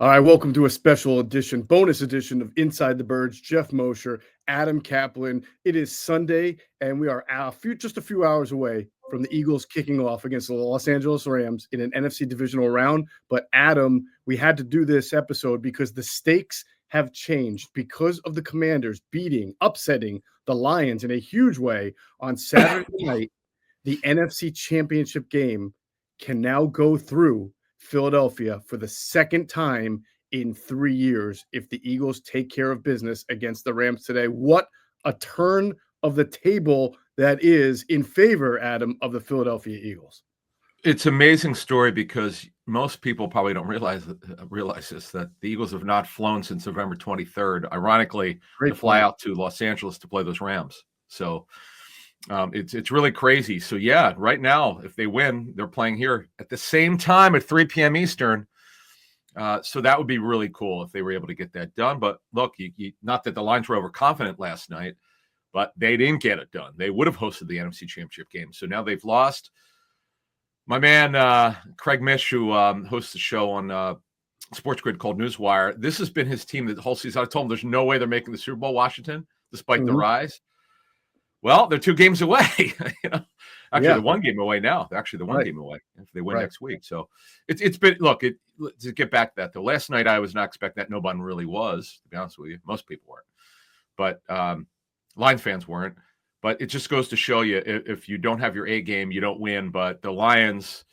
All right, welcome to a special edition, bonus edition of Inside the Birds. Geoff Mosher, Adam Kaplan. It is Sunday, and we are just a few hours away from the Eagles kicking off against the Los Angeles Rams in an NFC Divisional round. But Adam, we had to do this episode because the stakes have changed because of the Commanders upsetting the Lions in a huge way on Saturday night. The NFC Championship game can now go through Philadelphia for the second time in 3 years if the Eagles take care of business against the Rams today. What a turn of the table that is in favor, Adam, of the Philadelphia Eagles. It's an amazing story because most people probably don't realize this, that the Eagles have not flown since November 23rd. Ironically, to fly out to Los Angeles to play those Rams. So it's really crazy. So, yeah, right now, if they win, they're playing here at the same time at 3 p.m. Eastern. So that would be really cool if they were able to get that done. But look, not that the Lions were overconfident last night, but they didn't get it done. They would have hosted the NFC Championship game. So now they've lost. My man, Craig Mish, who hosts the show on Sports Grid called Newswire, this has been his team the whole season. I told him there's no way they're making the Super Bowl, Washington, despite the rise. Well, they're 2 games away. They're 1 game away now. They're actually 1 game away if they win next week. So it's been to get back to that though. Last night I was not expecting that. Nobody really was, to be honest with you. Most people weren't, but Lions fans weren't. But it just goes to show you if you don't have your A game, you don't win. But the Lions,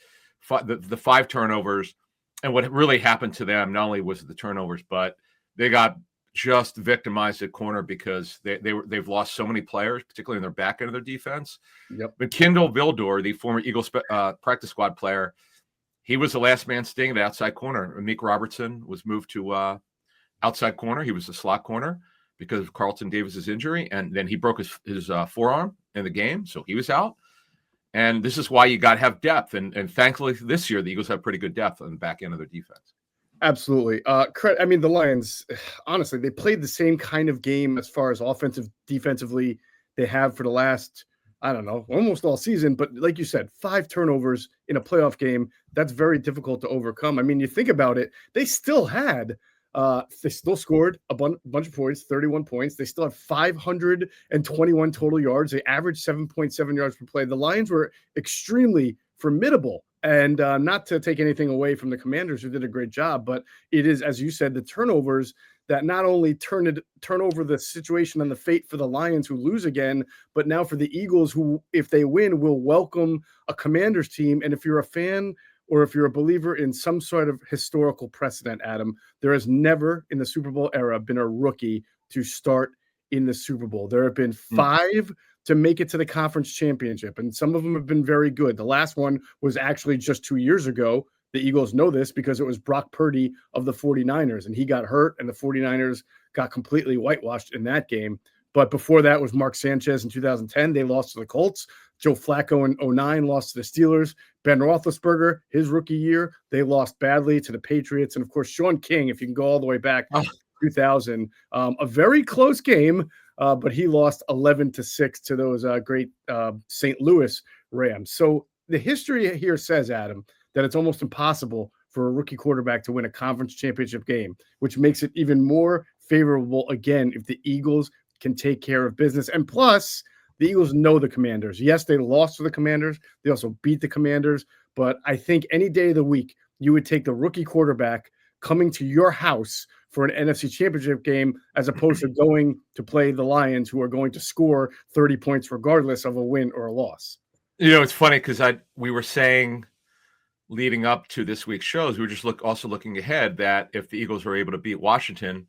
the 5 turnovers, and what really happened to them, not only was it the turnovers, but they got just victimized at corner because they've lost so many players, particularly in their back end of their defense. Yep. But Kendall Vildor, the former Eagles practice squad player, he was the last man standing at outside corner. Meek Robertson was moved to outside corner. He was the slot corner because of Carlton Davis's injury, and then he broke his forearm in the game, so he was out. And this is why you got to have depth. And thankfully, this year the Eagles have pretty good depth on the back end of their defense. Absolutely. The Lions, honestly, they played the same kind of game as far as defensively they have for the last, almost all season. But like you said, 5 turnovers in a playoff game, that's very difficult to overcome. I mean, you think about it, they still scored a bunch of points, 31 points. They still had 521 total yards. They averaged 7.7 yards per play. The Lions were extremely formidable. And not to take anything away from the Commanders, who did a great job, but it is, as you said, the turnovers that not only turn over the situation and the fate for the Lions, who lose again, but now for the Eagles, who, if they win, will welcome a Commanders team. And if you're a fan or if you're a believer in some sort of historical precedent, Adam, there has never in the Super Bowl era been a rookie to start in the Super Bowl. There have been 5 to make it to the conference championship, and some of them have been very good. The last one was actually just 2 years ago. The Eagles know this because it was Brock Purdy of the 49ers, and he got hurt, and the 49ers got completely whitewashed in that game. But before that was Mark Sanchez in 2010. They lost to the Colts. Joe Flacco in 2009 lost to the Steelers. Ben Roethlisberger, his rookie year, they lost badly to the Patriots. And, of course, Sean King, if you can go all the way back to 2000, a very close game, but he lost 11-6 to those great St. Louis Rams. So the history here says, Adam, that it's almost impossible for a rookie quarterback to win a conference championship game, which makes it even more favorable, again, if the Eagles can take care of business. And plus, the Eagles know the Commanders. Yes, they lost to the Commanders. They also beat the Commanders. But I think any day of the week, you would take the rookie quarterback coming to your house for an NFC Championship game as opposed to going to play the Lions, who are going to score 30 points regardless of a win or a loss. It's funny because we were saying leading up to this week's shows, we were just also looking ahead that if the Eagles were able to beat Washington,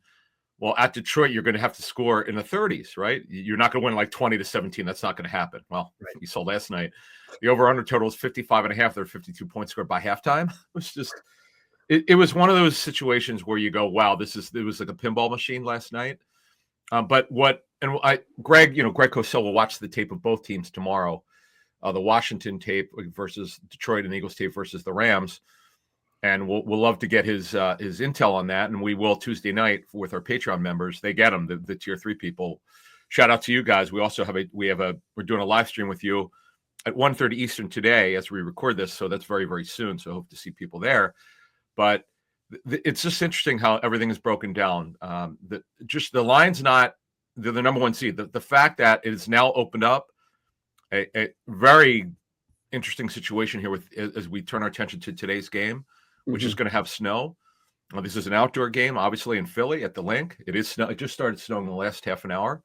well, at Detroit, you're going to have to score in the 30s, right? You're not going to win like 20-17. That's not going to happen. Well, you saw last night, the over-under total was 55.5. There were 52 points scored by halftime. It was just, it was one of those situations where you go, wow, it was like a pinball machine last night. Greg Cosell will watch the tape of both teams tomorrow, the Washington tape versus Detroit and Eagles tape versus the Rams. And we'll love to get his intel on that, and we will Tuesday night with our Patreon members. They get them, the tier 3 people. Shout out to you guys. We also we're doing a live stream with you at 1:30 Eastern today as we record this, so that's very, very soon. So I hope to see people there. But it's just interesting how everything is broken down. The line's not the number one seed. The fact that it is now opened up a very interesting situation here as we turn our attention to today's game, which is going to have snow. This is an outdoor game, obviously in Philly at the Link. It is snow. It just started snowing in the last half an hour.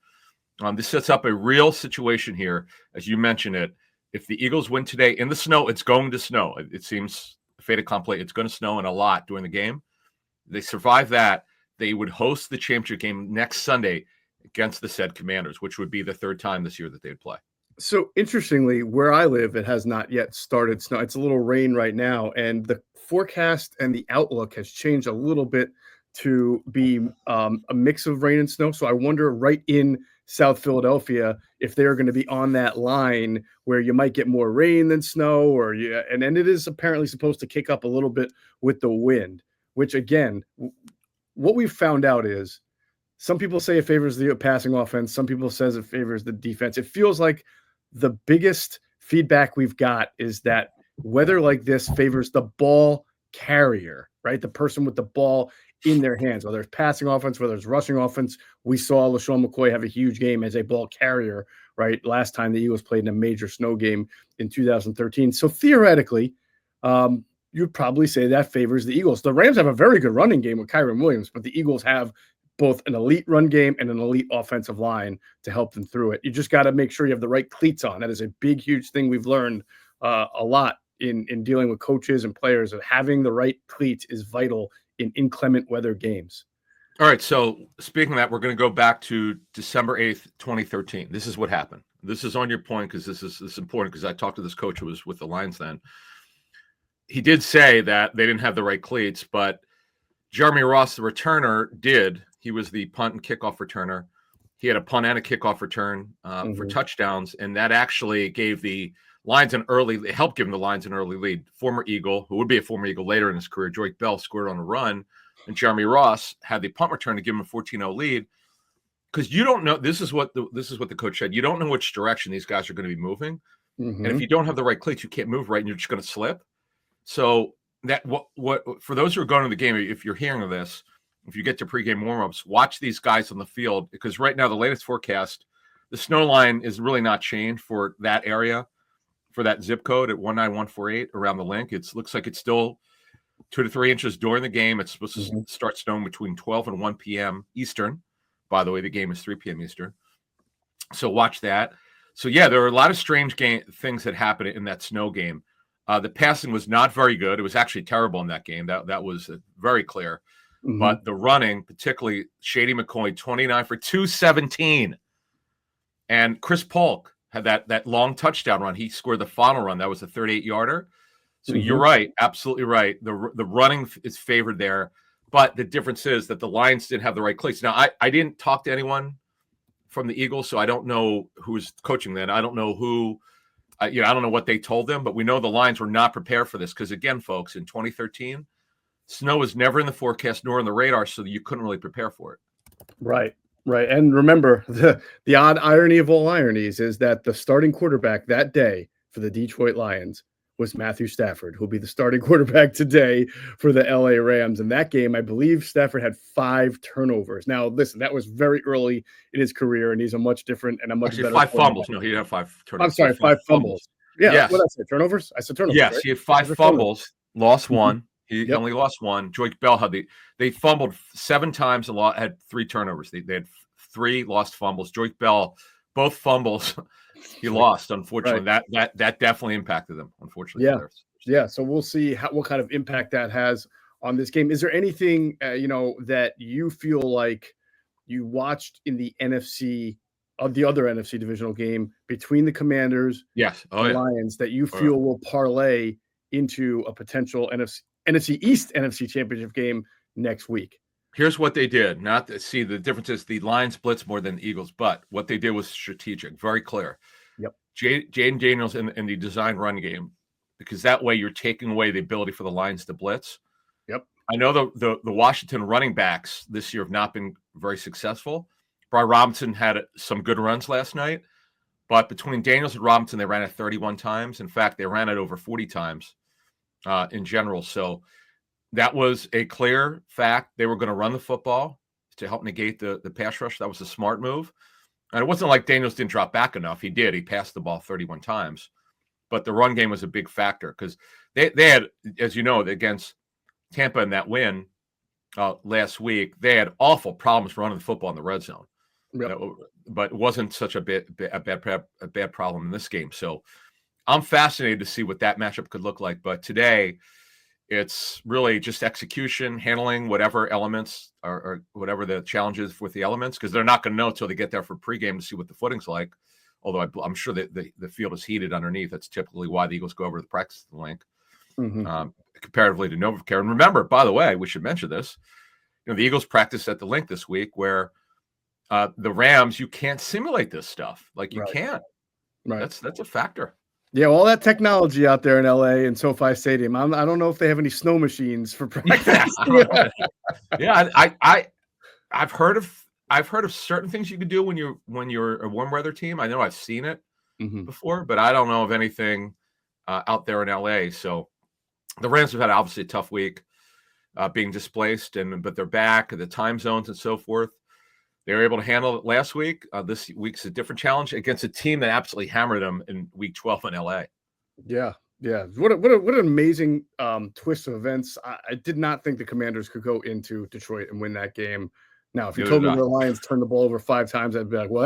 This sets up a real situation here, as you mentioned it. If the Eagles win today in the snow, it's going to snow. It seems fait accompli. It's going to snow and a lot during the game. They survive that, they would host the championship game next Sunday against the said Commanders, which would be the third time this year that they'd play. So interestingly, where I live, it has not yet started snow. It's a little rain right now, and the forecast and the outlook has changed a little bit to be a mix of rain and snow. So I wonder right in South Philadelphia if they're going to be on that line where you might get more rain than snow, and then it is apparently supposed to kick up a little bit with the wind, which again, what we've found out is some people say it favors the passing offense. Some people says it favors the defense. It feels like the biggest feedback we've got is that weather like this favors the ball carrier, right? The person with the ball in their hands, whether it's passing offense, whether it's rushing offense. We saw LaShawn McCoy have a huge game as a ball carrier, right? Last time the Eagles played in a major snow game in 2013. So theoretically, you'd probably say that favors the Eagles. The Rams have a very good running game with Kyren Williams, but the Eagles have both an elite run game and an elite offensive line to help them through it. You just got to make sure you have the right cleats on. That is a big, huge thing we've learned a lot in dealing with coaches and players, of having the right cleats is vital in inclement weather games. All right. So speaking of that, we're going to go back to December 8th, 2013. This is what happened. This is on your point because this is important, because I talked to this coach who was with the Lions then. He did say that they didn't have the right cleats, but Jeremy Ross, the returner, did. He was the punt and kickoff returner. He had a punt and a kickoff return for touchdowns, and that actually gave the Lions it helped give them the Lions an early lead. Former Eagle, who would be a former Eagle later in his career, Joyke Bell, scored on a run, and Jeremy Ross had the punt return to give him a 14-0 lead. Because you don't know, this is what the coach said. You don't know which direction these guys are going to be moving, and if you don't have the right cleats, you can't move right, and you're just going to slip. So that what for those who are going to the game, if you're hearing this, if you get to pregame warmups, watch these guys on the field, because right now the latest forecast, the snow line is really not changed for that area, for that zip code at 19148 around the Link. It looks like it's still 2 to 3 inches during the game. It's supposed to start snowing between 12 and 1 p.m. Eastern. By the way, the game is 3 p.m. Eastern. So watch that. So yeah, there are a lot of strange things that happened in that snow game. The passing was not very good. It was actually terrible in that game. That was very clear. But the running, particularly Shady McCoy, 29 for 217. And Chris Polk had that long touchdown run. He scored the final run. That was a 38-yarder. So you're right, absolutely right. The running is favored there. But the difference is that the Lions didn't have the right cleats. Now, I didn't talk to anyone from the Eagles, so I don't know who was coaching then. I don't know who I don't know what they told them, but we know the Lions were not prepared for this because, again, folks, in 2013, snow was never in the forecast nor on the radar, so you couldn't really prepare for it. Right. And remember, the odd irony of all ironies is that the starting quarterback that day for the Detroit Lions was Matthew Stafford, who'll be the starting quarterback today for the LA Rams. In that game, I believe Stafford had 5 turnovers. Now, listen, that was very early in his career, and he's a much different and a much better 5 fumbles. No, he didn't have 5 turnovers. I'm sorry, 5 fumbles. Yeah, yes. What did I say? Turnovers? I said turnovers. Yes, right? He had 5 fumbles, lost 1. He only lost 1. Joyke Bell they fumbled 7 times and had 3 turnovers. They had 3 lost fumbles. Joyke Bell, both fumbles, he lost. Unfortunately, that definitely impacted them. Unfortunately, yeah. So we'll see what kind of impact that has on this game. Is there anything that you feel like you watched in the NFC of the other NFC divisional game between the Commanders, and Lions that you feel will parlay into a potential NFC East NFC Championship game next week? Here's what they did. The difference is the Lions blitz more than the Eagles, but what they did was strategic, very clear. Yep. Jaden Daniels in the design run game, because that way you're taking away the ability for the Lions to blitz. Yep. I know the Washington running backs this year have not been very successful. Brian Robinson had some good runs last night, but between Daniels and Robinson, they ran it 31 times. In fact, they ran it over 40 times in general. So that was a clear fact. They were going to run the football to help negate the pass rush. That was a smart move. And it wasn't like Daniels didn't drop back enough. He did. He passed the ball 31 times. But the run game was a big factor because they had, as you know, against Tampa in that win last week, they had awful problems running the football in the red zone. Yep. But it wasn't such a bad problem in this game. So I'm fascinated to see what that matchup could look like. But today, it's really just execution, handling whatever elements or whatever the challenge is with the elements, because they're not going to know until they get there for pregame to see what the footing's like. Although I'm sure that the field is heated underneath. That's typically why the Eagles go over to the practice link, comparatively to NovaCare. And remember, by the way, we should mention this. The Eagles practiced at the link this week, where the Rams, you can't simulate this stuff. Like you can't. Right. That's a factor. Yeah, all that technology out there in LA and SoFi Stadium. I don't know if they have any snow machines for practice. Yeah, I've heard of certain things you can do when you're a warm weather team. I know I've seen it before, but I don't know of anything out there in LA. So the Rams have had obviously a tough week being displaced, but they're back, the time zones and so forth. They were able to handle it last week. This week's a different challenge against a team that absolutely hammered them in week 12 in LA. Yeah. What an amazing twist of events. I did not think the Commanders could go into Detroit and win that game. Now, if you told me the Lions turned the ball over 5 times, I'd be like, well,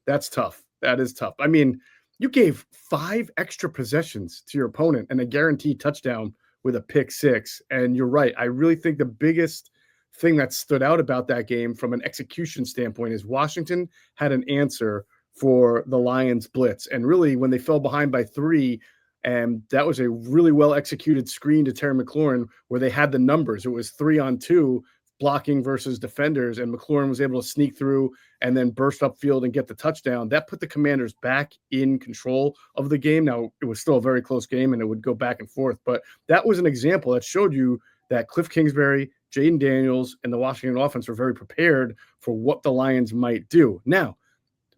that's tough. That is tough. I mean, you gave 5 extra possessions to your opponent and a guaranteed touchdown with a pick 6. And you're right. I really think the biggest thing that stood out about that game from an execution standpoint is Washington had an answer for the Lions blitz. And really, when they fell behind by 3, and that was a really well executed screen to Terry McLaurin where they had the numbers. It was 3-on-2 blocking versus defenders, and McLaurin was able to sneak through and then burst upfield and get the touchdown. That put the Commanders back in control of the game. Now, it was still a very close game, and it would go back and forth. But that was an example that showed you that Cliff Kingsbury, Jaden Daniels, and the Washington offense were very prepared for what the Lions might do. Now,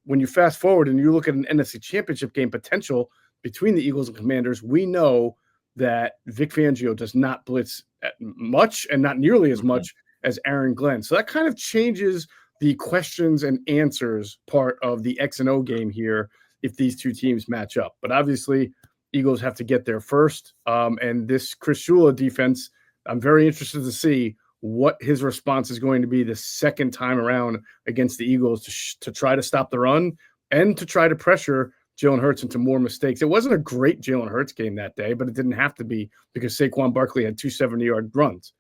when you fast forward and you look at an NFC Championship game potential between the Eagles and Commanders, we know that Vic Fangio does not blitz much and not nearly as much as Aaron Glenn. So that kind of changes the questions and answers part of the X and O game here if these two teams match up. But obviously, Eagles have to get there first. And this Chris Shula defense, I'm very interested to see what his response is going to be the second time around against the Eagles to try to stop the run and to try to pressure JalenHurts into more mistakes. It wasn't a great JalenHurts game that day, but it didn't have to be because Saquon Barkley had 2 70-yard runs.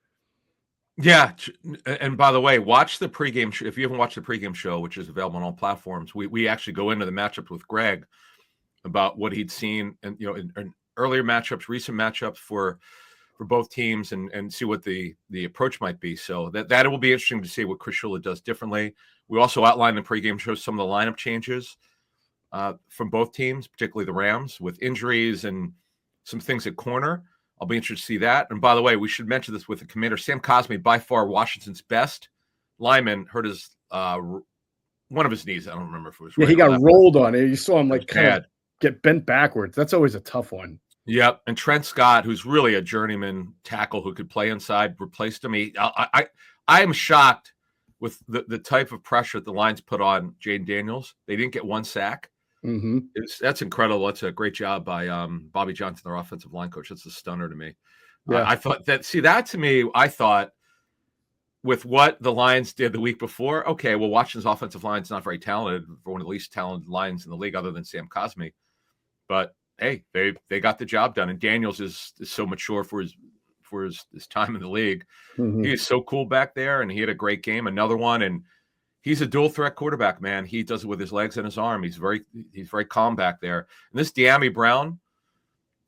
Yeah, and by the way, watch the pregame show. If you haven't watched the pregame show, which is available on all platforms, we actually go into the matchups with Greg about what he'd seen and in earlier matchups, recent matchups for both teams, and see what the approach might be. So that it will be interesting to see what Chris Shula does differently. We also outlined in the pregame show some of the lineup changes from both teams, particularly the Rams, with injuries and some things at corner. I'll be interested to see that. And by the way, we should mention this with the Commander. Sam Cosmi, by far Washington's best lineman, hurt his one of his knees. I don't remember if it was right. Yeah, he got rolled on it. You saw him kind of get bent backwards. That's always a tough one. Yep. And Trent Scott, who's really a journeyman tackle who could play inside, replaced him. I am shocked with the type of pressure that the Lions put on Jaden Daniels. They didn't get 1 sack. That's incredible. That's a great job by Bobby Johnson, their offensive line coach. That's a stunner to me. Yeah. I thought that to me, I thought with what the Lions did the week before, okay, well, Washington's offensive line is not very talented, for one of the least talented lines in the league other than Sam Cosmi. But hey, they got the job done. And Daniels is so mature for his time in the league. He is so cool back there, and he had a great game. Another one, and he's a dual threat quarterback, man. He does it with his legs and his arm. He's very calm back there. And this De'Ami Brown,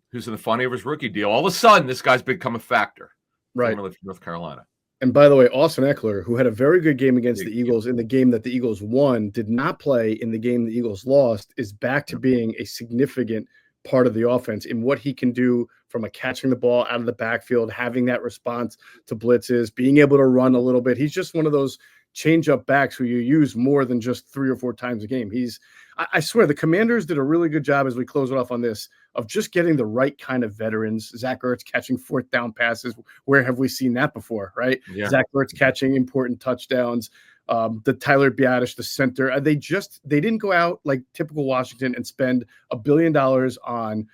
who's in the final of his rookie deal, all of a sudden this guy's become a factor. Right, from North Carolina. And by the way, Austin Eckler, who had a very good game against the Eagles in the game that the Eagles won, did not play in the game the Eagles lost, is back to being a significant part of the offense in what he can do from a catching the ball out of the backfield, having that response to blitzes, being able to run a little bit. He's just one of those change-up backs who you use more than just 3 or 4 times a game. I swear the Commanders did a really good job as we close it off on this of just getting the right kind of veterans. Zach Ertz catching 4th down passes. Where have we seen that before, right? Yeah. Zach Ertz catching important touchdowns. The Tyler Biadasz, the center. They didn't go out like typical Washington and spend $1 billion on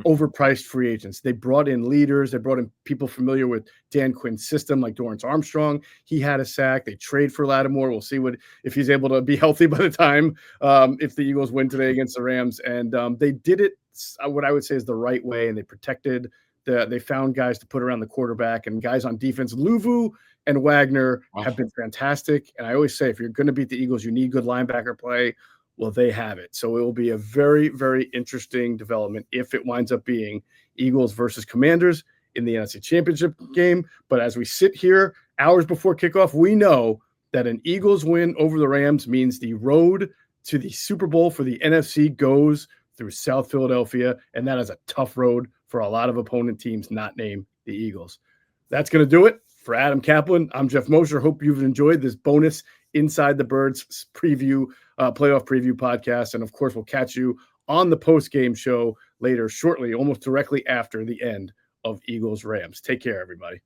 overpriced free agents. They brought in leaders. They brought in people familiar with Dan Quinn's system, like Dorrance Armstrong. He had a sack. They trade for Lattimore. We'll see if he's able to be healthy by the time if the Eagles win today against the Rams. And they did it what I would say is the right way, and they protected they found guys to put around the quarterback and guys on defense. Luvu and Wagner have been fantastic. And I always say, if you're going to beat the Eagles, you need good linebacker play. Well, they have it. So it will be a very, very interesting development if it winds up being Eagles versus Commanders in the NFC Championship game. But as we sit here hours before kickoff, we know that an Eagles win over the Rams means the road to the Super Bowl for the NFC goes through South Philadelphia, and that is a tough road for a lot of opponent teams not named the Eagles. That's going to do it. For Adam Kaplan, I'm Geoff Mosher. Hope you've enjoyed this bonus Inside the Birds preview, playoff preview podcast. And of course, we'll catch you on the post-game show later, shortly, almost directly after the end of Eagles Rams. Take care, everybody.